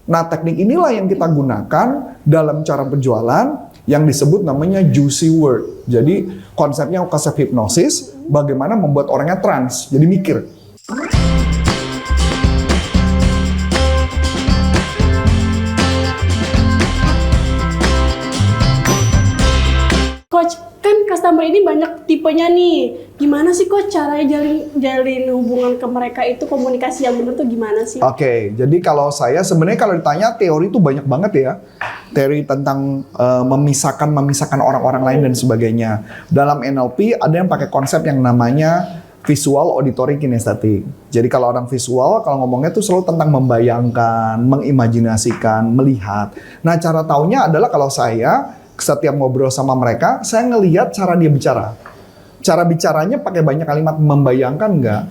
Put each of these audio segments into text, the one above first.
Nah, teknik inilah yang kita gunakan dalam cara penjualan yang disebut namanya juicy word. Jadi konsepnya konsep hipnosis, bagaimana membuat orangnya trans, jadi mikir. Coach, kan customer ini banyak tipenya nih. Gimana sih Coach caranya jalin hubungan ke mereka itu, komunikasi yang benar tuh gimana sih? Oke, jadi kalau saya sebenarnya kalau ditanya teori itu banyak banget ya. Teori tentang memisahkan orang-orang lain dan sebagainya. Dalam NLP ada yang pakai konsep yang namanya visual, auditory, kinestetik. Jadi kalau orang visual, kalau ngomongnya tuh selalu tentang membayangkan, mengimajinasikan, melihat. Nah, cara taunya adalah kalau saya setiap ngobrol sama mereka, saya ngelihat cara dia bicara. Cara bicaranya pakai banyak kalimat membayangkan nggak?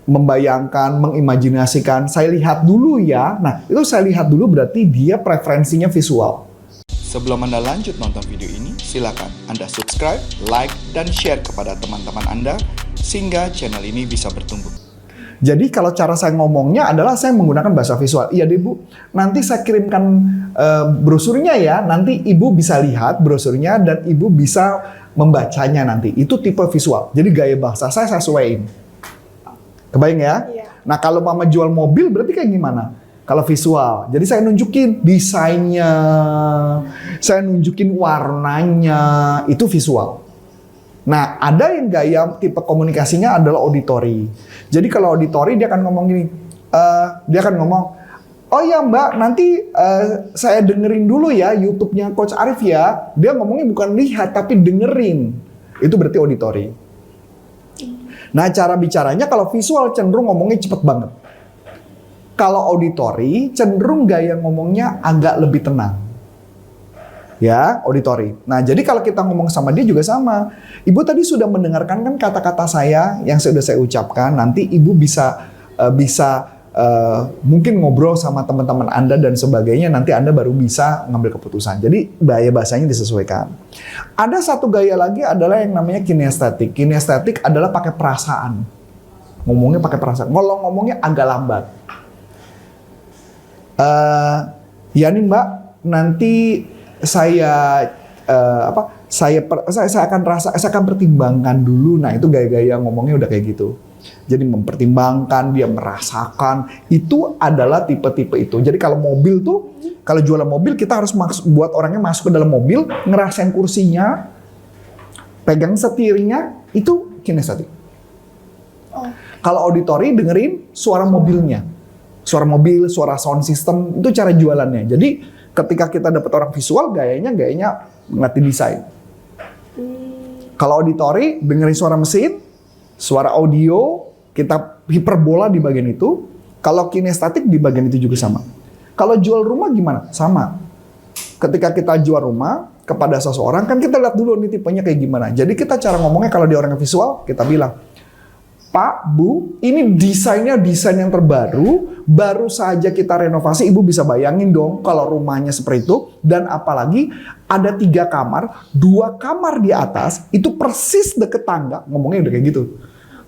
Membayangkan, mengimajinasikan. Saya lihat dulu ya. Nah, itu saya lihat dulu berarti dia preferensinya visual. Sebelum Anda lanjut nonton video ini, silakan Anda subscribe, like, dan share kepada teman-teman Anda sehingga channel ini bisa bertumbuh. Jadi kalau cara saya ngomongnya adalah saya menggunakan bahasa visual. Iya deh Bu, nanti saya kirimkan brosurnya ya. Nanti Ibu bisa lihat brosurnya dan Ibu bisa membacanya nanti. Itu tipe visual. Jadi gaya bahasa saya sesuaiin. Kebayang ya? Iya. Nah kalau mama jual mobil berarti kayak gimana? Kalau visual, jadi saya nunjukin desainnya, saya nunjukin warnanya, itu visual. Nah, ada yang gaya tipe komunikasinya adalah auditory. Jadi kalau auditory dia akan ngomong gini, dia akan ngomong, oh ya Mbak, nanti saya dengerin dulu ya YouTube-nya Coach Arif ya. Dia ngomongnya bukan lihat tapi dengerin. Itu berarti auditory. Nah, cara bicaranya kalau visual cenderung ngomongnya cepet banget. Kalau auditory cenderung gaya ngomongnya agak lebih tenang. Ya, auditory. Nah, jadi kalau kita ngomong sama dia juga sama. Ibu tadi sudah mendengarkan kan kata-kata saya yang sudah saya ucapkan. Nanti Ibu bisa mungkin ngobrol sama teman-teman Anda dan sebagainya. Nanti Anda baru bisa ngambil keputusan. Jadi gaya bahasanya disesuaikan. Ada satu gaya lagi adalah yang namanya kinestetik. Kinestetik adalah pakai perasaan. Ngomongnya pakai perasaan. Kalau ngomongnya agak lambat. Ya nih Mbak, nanti saya akan pertimbangkan dulu. Nah, itu gaya-gaya ngomongnya udah kayak gitu. Jadi mempertimbangkan, dia merasakan, itu adalah tipe-tipe itu. Jadi kalau mobil tuh, kalau jualan mobil kita harus buat orangnya masuk ke dalam mobil, ngerasain kursinya, pegang setirnya, itu kinestetik. Kalau auditory dengerin suara mobilnya. Suara mobil, suara sound system, itu cara jualannya. Jadi ketika kita dapat orang visual, gayanya ngeliatin desain. Kalau auditory, dengerin suara mesin, suara audio, kita hiperbola di bagian itu. Kalau kinestetik di bagian itu juga sama. Kalau jual rumah gimana? Sama. Ketika kita jual rumah kepada seseorang, kan kita lihat dulu nih tipenya kayak gimana. Jadi kita cara ngomongnya kalau dia orang visual, kita bilang, Pak, Bu, ini desainnya desain yang terbaru, baru saja kita renovasi, Ibu bisa bayangin dong kalau rumahnya seperti itu, dan apalagi ada 3 kamar, 2 kamar di atas, itu persis deket tangga, ngomongnya udah kayak gitu.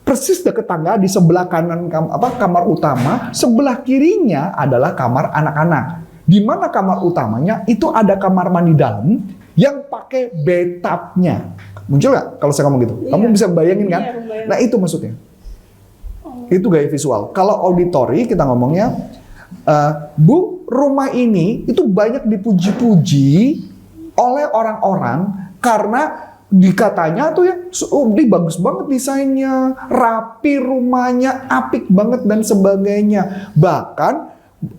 Persis deket tangga, di sebelah kanan kamar utama, sebelah kirinya adalah kamar anak-anak. Di mana kamar utamanya, itu ada kamar mandi dalam yang pakai bathtubnya. Muncul nggak kalau saya ngomong gitu? Iya. Kamu bisa bayangin kan? Iya, nah itu maksudnya. Itu gaya visual. Kalau auditory kita ngomongnya, Bu, rumah ini itu banyak dipuji-puji oleh orang-orang karena dikatanya tuh ya, ini bagus banget desainnya, rapi rumahnya, apik banget dan sebagainya. Bahkan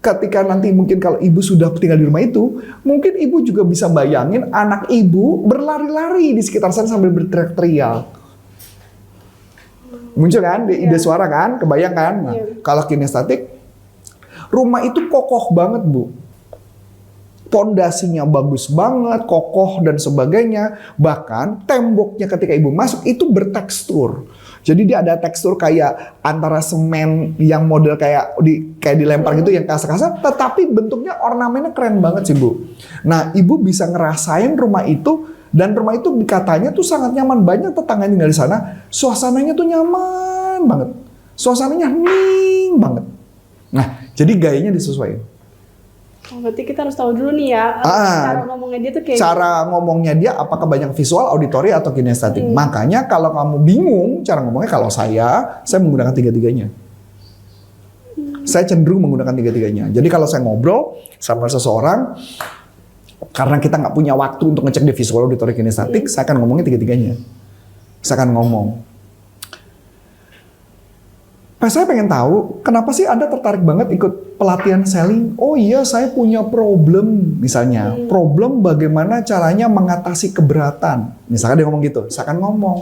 ketika nanti mungkin kalau Ibu sudah tinggal di rumah itu, mungkin Ibu juga bisa bayangin anak Ibu berlari-lari di sekitar sana sambil berteriak-teriak. Muncul kan, ide suara kan, kebayang kan? Nah, kalau kinestetik, rumah itu kokoh banget Bu. Pondasinya bagus banget, kokoh dan sebagainya. Bahkan temboknya ketika Ibu masuk itu bertekstur. Jadi dia ada tekstur kayak antara semen yang model kayak dilempar gitu yang kasar-kasar, tetapi bentuknya ornamennya keren banget sih Bu. Nah, Ibu bisa ngerasain rumah itu. Dan rumah itu katanya tuh sangat nyaman. Banyak tetangga yang tinggal di sana, suasananya tuh nyaman banget. Suasananya hening banget. Nah, Jadi gayanya disesuaikan. Oh, berarti kita harus tahu dulu nih ya, cara ngomongnya dia tuh kayak Cara ngomongnya dia apakah banyak visual, auditori, atau kinestetik. Makanya kalau kamu bingung cara ngomongnya, kalau saya menggunakan tiga-tiganya. Saya cenderung menggunakan tiga-tiganya. Jadi kalau saya ngobrol sama seseorang, karena kita nggak punya waktu untuk ngecek di visual, auditori, kinestetik, saya akan ngomongnya tiga-tiganya. Saya akan ngomong. Saya pengen tahu, kenapa sih Anda tertarik banget ikut pelatihan selling? Oh iya, saya punya problem, misalnya. Problem bagaimana caranya mengatasi keberatan. Misalkan dia ngomong gitu, saya akan ngomong.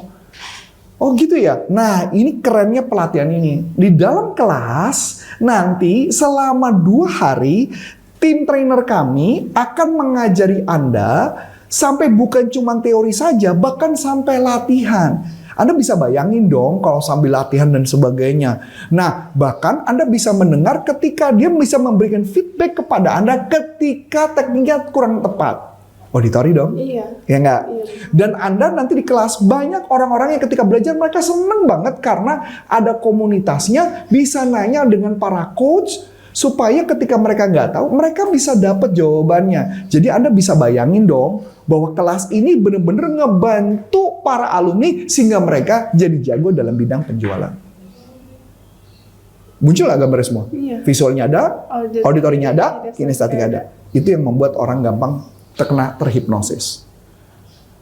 Oh gitu ya? Nah, ini kerennya pelatihan ini. Di dalam kelas, nanti selama 2 hari, tim trainer kami akan mengajari Anda sampai bukan cuma teori saja, bahkan sampai latihan. Anda bisa bayangin dong kalau sambil latihan dan sebagainya. Nah, bahkan Anda bisa mendengar ketika dia bisa memberikan feedback kepada Anda ketika tekniknya kurang tepat. Auditori dong? Iya. Ya enggak? Iya. Dan Anda nanti di kelas banyak orang-orang yang ketika belajar mereka seneng banget karena ada komunitasnya, bisa nanya dengan para coach, supaya ketika mereka nggak tahu, mereka bisa dapat jawabannya. Jadi Anda bisa bayangin dong, bahwa kelas ini benar-benar ngebantu para alumni sehingga mereka jadi jago dalam bidang penjualan. Muncul nggak gambarnya semua? Iya. Visualnya ada, auditorinya ada, kinestetik kinestetik ada. Itu yang membuat orang gampang terhipnosis.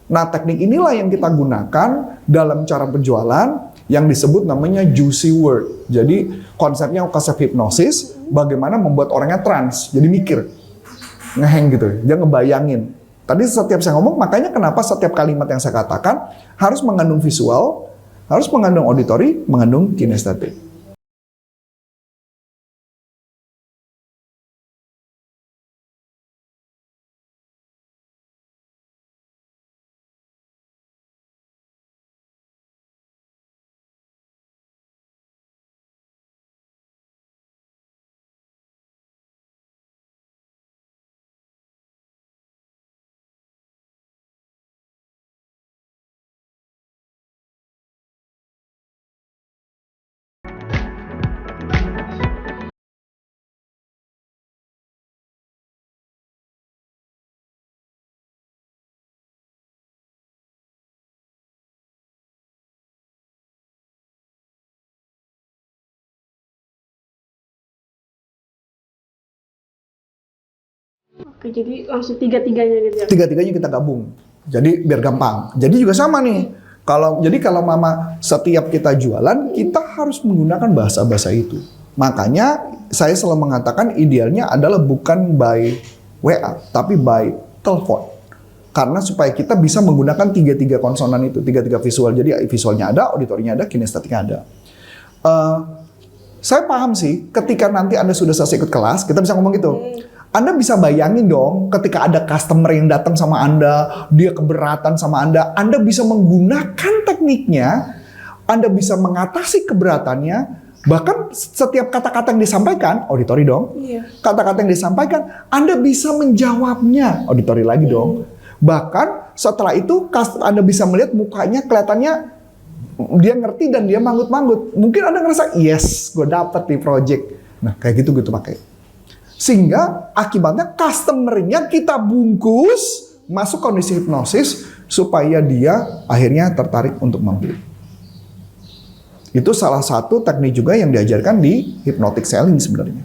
Nah, teknik inilah yang kita gunakan dalam cara penjualan yang disebut namanya juicy word. Jadi konsep hipnosis, bagaimana membuat orangnya trans, jadi mikir, ngeheng gitu, dia ngebayangin. Tadi setiap saya ngomong, makanya kenapa setiap kalimat yang saya katakan harus mengandung visual, harus mengandung auditori, mengandung kinestetik. Oke, jadi langsung tiga-tiganya gitu ya? Tiga-tiganya kita gabung. Jadi biar gampang. Jadi juga sama nih. Kalau mama setiap kita jualan, kita harus menggunakan bahasa-bahasa itu. Makanya saya selalu mengatakan idealnya adalah bukan by WA, tapi by telepon. Karena supaya kita bisa menggunakan tiga-tiga konsonan itu, tiga-tiga visual. Jadi visualnya ada, auditorinya ada, kinestetiknya ada. Saya paham sih, ketika nanti Anda sudah selesai ikut kelas, kita bisa ngomong gitu. Anda bisa bayangin dong, ketika ada customer yang datang sama Anda, dia keberatan sama Anda bisa menggunakan tekniknya, Anda bisa mengatasi keberatannya, bahkan setiap kata-kata yang disampaikan, auditori dong. Iya. Kata-kata yang disampaikan, Anda bisa menjawabnya, auditori lagi dong. Bahkan setelah itu, Anda bisa melihat mukanya kelihatannya dia ngerti dan dia manggut-manggut. Mungkin Anda ngerasa, yes, gue dapet di project. Nah, kayak gitu pakai. Sehingga akibatnya customer-nya kita bungkus masuk kondisi hipnosis supaya dia akhirnya tertarik untuk membeli. Itu salah satu teknik juga yang diajarkan di hypnotic selling sebenarnya.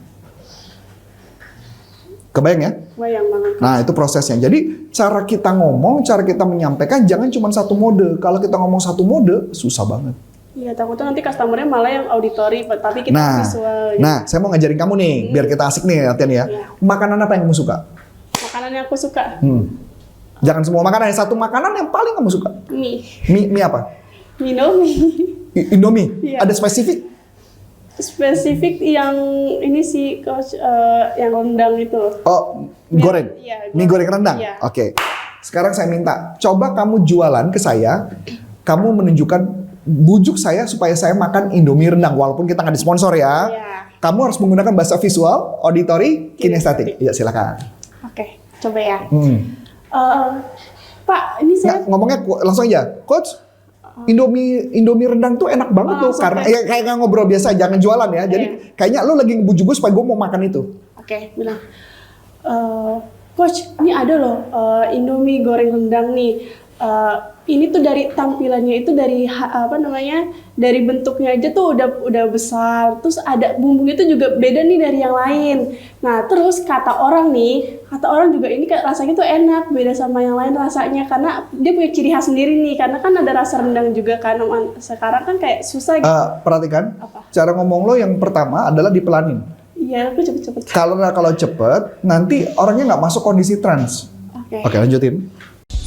Kebayang ya? Kebayang banget. Nah, itu prosesnya. Jadi cara kita ngomong, cara kita menyampaikan jangan cuma satu mode. Kalau kita ngomong satu mode, susah banget. Iya, takutnya nanti customer-nya malah yang auditori, tapi kita visual. Gitu. Nah, saya mau ngajarin kamu nih, biar kita asik nih latihan ya. Iya. Makanan apa yang kamu suka? Makanan yang aku suka. Jangan semua makanan, satu makanan yang paling kamu suka. Mie apa? Indomie. Indomie? Iya. Ada spesifik? Spesifik yang ini sih, Coach, yang rendang itu. Oh, goreng? Iya, Mie goreng rendang? Iya. Oke. Sekarang saya minta, coba kamu jualan ke saya, kamu menunjukkan, bujuk saya supaya saya makan Indomie rendang, walaupun kita nggak disponsor ya. Iya. Kamu harus menggunakan bahasa visual, auditori, kinestetik. Iya, silakan. Oke, coba ya. Pak, ini saya... Nggak, ngomongnya langsung aja, Coach, Indomie rendang tuh enak banget tuh karena ya, kayak nggak ngobrol biasa, jangan jualan ya. Jadi kayaknya lu lagi ngebujuk gue supaya gue mau makan itu. Oke, bilang, Coach, ini ada loh Indomie goreng rendang nih. Ini tuh dari tampilannya itu dari dari bentuknya aja tuh udah besar. Terus ada bumbunya tuh juga beda nih dari yang lain. Nah, terus kata orang juga ini rasanya tuh enak, beda sama yang lain rasanya karena dia punya ciri khas sendiri nih. Karena kan ada rasa rendang juga kan. Sekarang kan kayak susah gitu. Perhatikan, Apa? cara ngomong lo yang pertama adalah dipelanin. Iya, aku cepet-cepet. Kalau cepet, nanti orangnya nggak masuk kondisi trans. Oke, lanjutin.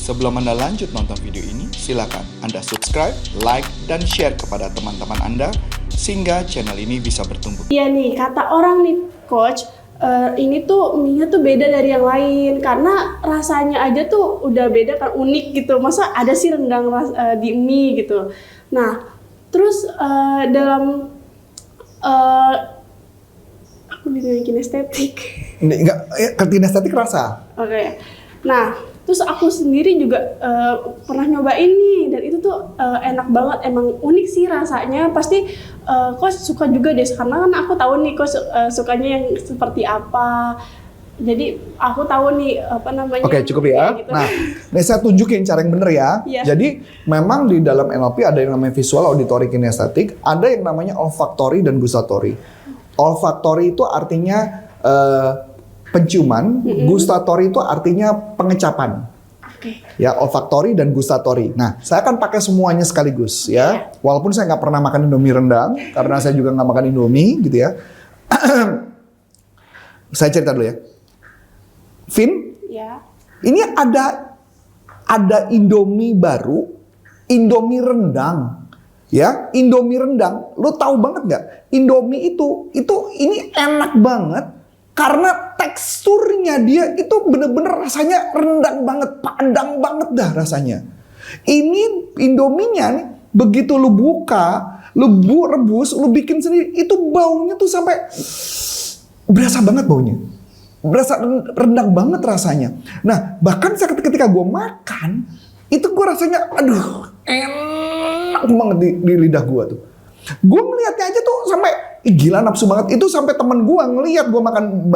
Sebelum Anda lanjut nonton video ini, silakan Anda subscribe, like, dan share kepada teman-teman Anda sehingga channel ini bisa bertumbuh. Iya nih, kata orang nih, Coach, ini tuh mie-nya tuh beda dari yang lain karena rasanya aja tuh udah beda kan, unik gitu. Masa ada sih rendang di mie gitu. Nah, terus dalam aku bilang kinestetik. Enggak, kinestetik rasa. Oke. Nah, terus aku sendiri juga pernah nyobain nih dan itu tuh enak banget, emang unik sih rasanya. Pasti Coach suka juga deh karena kan aku tahu nih Coach sukanya yang seperti apa. Jadi aku tahu nih apa namanya. Oke, cukup ya. Gitu. Nah, saya tunjukin cara yang bener ya. Iya. Jadi memang di dalam NLP ada yang namanya visual, auditory, kinestetik, ada yang namanya olfactory dan gustatory. Olfactory itu artinya penciuman, gustatory itu artinya pengecapan. Ya, olfactory dan gustatory. Nah, saya akan pakai semuanya sekaligus ya. Walaupun saya nggak pernah makan Indomie rendang, karena saya juga nggak makan Indomie gitu ya. Saya cerita dulu ya. Vin, Ya. ini ada Indomie baru, Indomie rendang. Ya, Indomie rendang. Lo tahu banget nggak? Indomie ini enak banget. Karena teksturnya dia itu bener-bener rasanya rendang banget, padang banget dah rasanya. Ini Indominya nih, begitu lu buka, lu rebus, lu bikin sendiri, itu baunya tuh sampai berasa banget baunya. Berasa rendang banget rasanya. Nah, bahkan ketika gue makan, itu gue rasanya, aduh, enak banget di lidah gue tuh. Gue melihatnya aja tuh sampai gila nafsu banget. Itu sampai temen gue ngelihat gue makan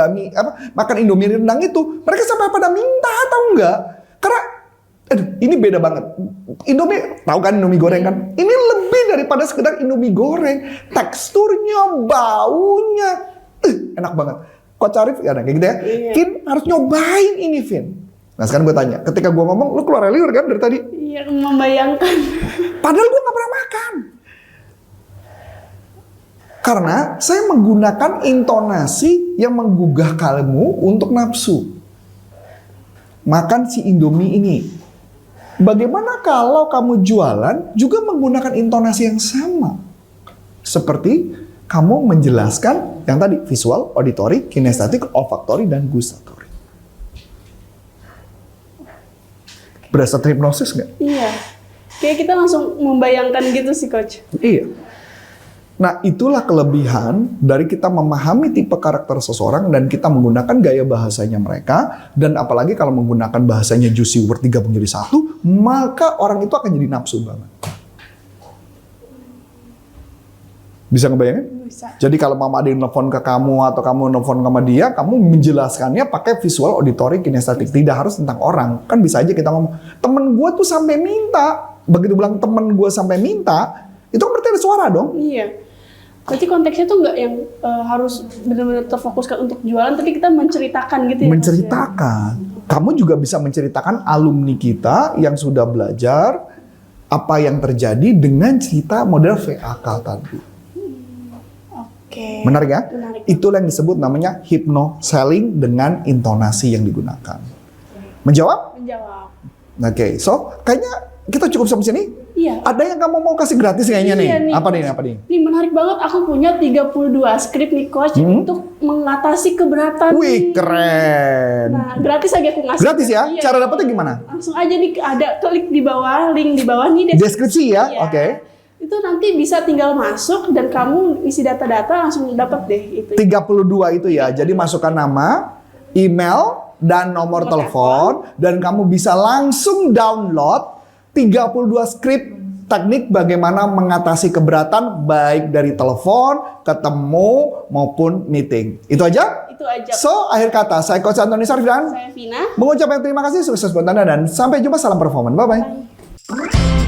makan Indomie rendang itu, mereka sampai pada minta, tahu nggak? Karena ini beda banget. Indomie, tahu kan Indomie goreng kan? Ini lebih daripada sekedar Indomie goreng. Teksturnya, baunya, enak banget. Coach Arif ya kayak gitu ya. Iya. Vin harus nyobain ini, Vin. Nah sekarang gue tanya, ketika gue ngomong, lu keluar liur kan dari tadi? Iya, membayangkan. Padahal gue nggak pernah makan. Karena saya menggunakan intonasi yang menggugah kamu untuk nafsu. Makan si Indomie ini. Bagaimana kalau kamu jualan juga menggunakan intonasi yang sama? Seperti kamu menjelaskan yang tadi, visual, auditory, kinestetik, olfactory, dan gustatory. Berasa terhipnosis nggak? Iya. Kayak kita langsung membayangkan gitu sih, Coach. Iya. Nah, itulah kelebihan dari kita memahami tipe karakter seseorang dan kita menggunakan gaya bahasanya mereka. Dan apalagi kalau menggunakan bahasanya juicy word digabung jadi satu, maka orang itu akan jadi nafsu banget. Bisa ngebayangin? Bisa. Jadi kalau mama ada yang nelfon ke kamu atau kamu nelfon sama dia, kamu menjelaskannya pakai visual, auditory, kinestetik. Tidak harus tentang orang. Kan bisa aja kita ngomong, temen gue tuh sampai minta. Begitu bilang temen gue sampai minta, itu kan berarti ada suara dong. Iya. Berarti konteksnya tuh nggak yang harus benar-benar terfokuskan untuk jualan, tapi kita menceritakan gitu ya. Menceritakan. Kamu juga bisa menceritakan alumni kita yang sudah belajar apa yang terjadi dengan cerita model VAK tadi. Oke. Menarik ya? Menarik. Itulah yang disebut namanya hypno selling dengan intonasi yang digunakan. Menjawab? Menjawab. Oke, so kayaknya kita cukup sampai sini. Iya. Ada yang kamu mau kasih gratis kayaknya Iya nih? nih. Apa nih? Ini menarik banget. Aku punya 32 skrip nih, Coach, untuk mengatasi keberatan. Wih, nih. keren. Nah, gratis aja aku ngasih. Gratis ya? Iya. Cara dapetnya gimana? Langsung aja nih, ada klik di bawah, link di bawah nih. Deskripsi ya? Iya. Oke. Itu nanti bisa tinggal masuk dan kamu isi data-data langsung dapat deh itu. 32 itu ya. Jadi masukkan nama, email, dan nomor telepon. Dan kamu bisa langsung download 32 skrip teknik bagaimana mengatasi keberatan baik dari telepon, ketemu maupun meeting. Itu aja? Itu aja. So, akhir kata, saya Coach Antoni Sarifdan Saya Vina. mengucapkan terima kasih, sukses buat Anda, dan sampai jumpa, salam performan. Bye-bye. Bye.